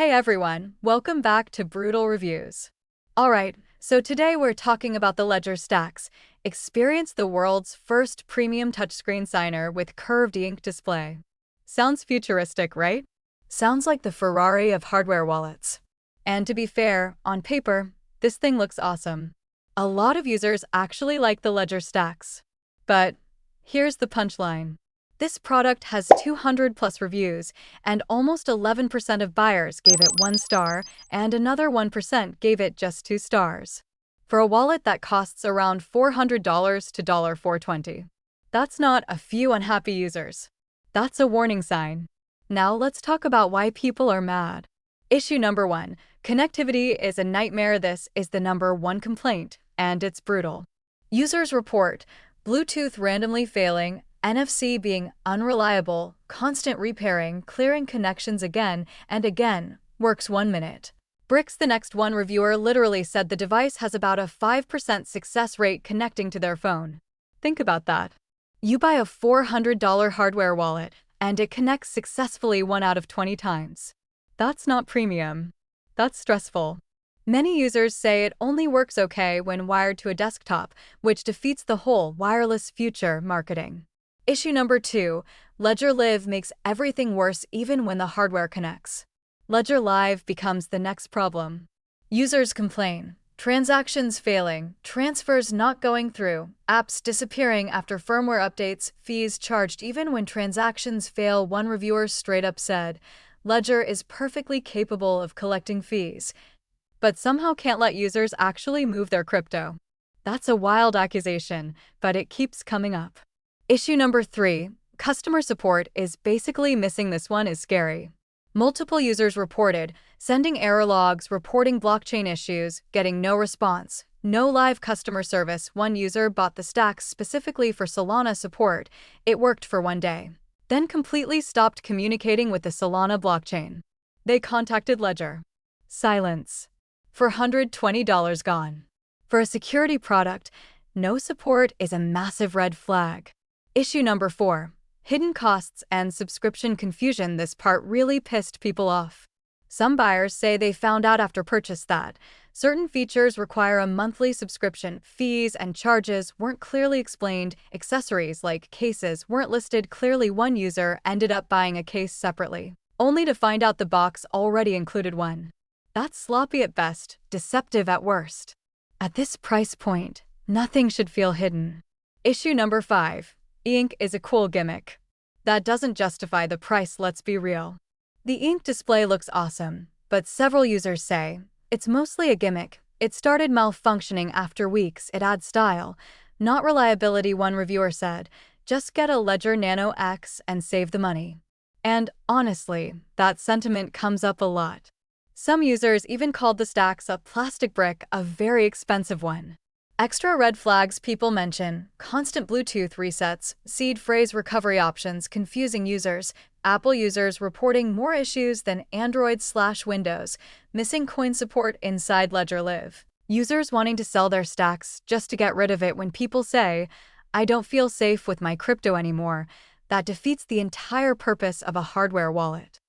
Hey everyone, welcome back to Brutal Reviews. Alright, so today we're talking about the Ledger STAX. Experience the world's first premium touchscreen signer with curved ink display. Sounds futuristic, right? Sounds like the Ferrari of hardware wallets. And to be fair, on paper, this thing looks awesome. A lot of users actually like the Ledger STAX. But here's the punchline. This product has 200 plus reviews, and almost 11% of buyers gave it 1 star, and another 1% gave it just 2 stars. For a wallet that costs around $400 to $420. That's not a few unhappy users. That's a warning sign. Now let's talk about why people are mad. Issue number 1. Connectivity is a nightmare. This is the #1 complaint, and it's brutal. Users report Bluetooth randomly failing, NFC being unreliable, constant repairing, clearing connections again and again, works 1 minute. Bricks. The next one reviewer literally said the device has about a 5% success rate connecting to their phone. Think about that. You buy a $400 hardware wallet, and it connects successfully 1 out of 20 times. That's not premium. That's stressful. Many users say it only works okay when wired to a desktop, which defeats the whole wireless future marketing. Issue number 2. Ledger Live makes everything worse even when the hardware connects. Ledger Live becomes the next problem. Users complain. Transactions failing, transfers not going through, apps disappearing after firmware updates, fees charged even when transactions fail. One reviewer straight up said, Ledger is perfectly capable of collecting fees, but somehow can't let users actually move their crypto. That's a wild accusation, but it keeps coming up. Issue number 3. Customer support is basically missing. This one is scary. Multiple users reported sending error logs, reporting blockchain issues, getting no response, no live customer service. One user bought the STAX specifically for Solana support. It worked for 1 day, then completely stopped communicating with the Solana blockchain. They contacted Ledger. Silence. For $120 gone. For a security product, no support is a massive red flag. Issue number 4. Hidden costs and subscription confusion. This part really pissed people off. Some buyers say they found out after purchase that certain features require a monthly subscription. Fees and charges weren't clearly explained. Accessories like cases weren't listed clearly. One user ended up buying a case separately, only to find out the box already included one. That's sloppy at best, deceptive at worst. At this price point, nothing should feel hidden. Issue number 5. Ink is a cool gimmick. That doesn't justify the price, let's be real. The ink display looks awesome, but several users say it's mostly a gimmick. It started malfunctioning after weeks. It adds style, not reliability. One reviewer said, just get a Ledger Nano X and save the money. And honestly, that sentiment comes up a lot. Some users even called the STAX a plastic brick, a very expensive one. Extra red flags people mention: constant Bluetooth resets, seed phrase recovery options confusing users, Apple users reporting more issues than Android/Windows, missing coin support inside Ledger Live, users wanting to sell their STAX just to get rid of it. When people say, I don't feel safe with my crypto anymore, that defeats the entire purpose of a hardware wallet.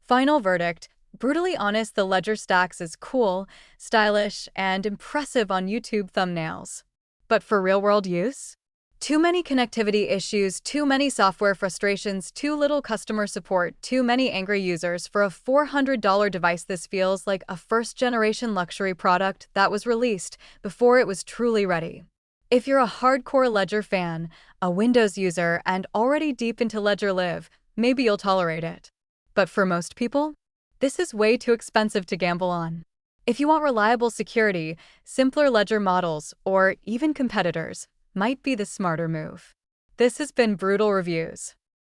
Final verdict. Brutally honest, the Ledger STAX is cool, stylish, and impressive on YouTube thumbnails. But for real-world use? Too many connectivity issues, too many software frustrations, too little customer support, too many angry users for a $400 device. This feels like a first-generation luxury product that was released before it was truly ready. If you're a hardcore Ledger fan, a Windows user, and already deep into Ledger Live, maybe you'll tolerate it. But for most people, this is way too expensive to gamble on. If you want reliable security, simpler Ledger models, or even competitors, might be the smarter move. This has been Brutal Reviews.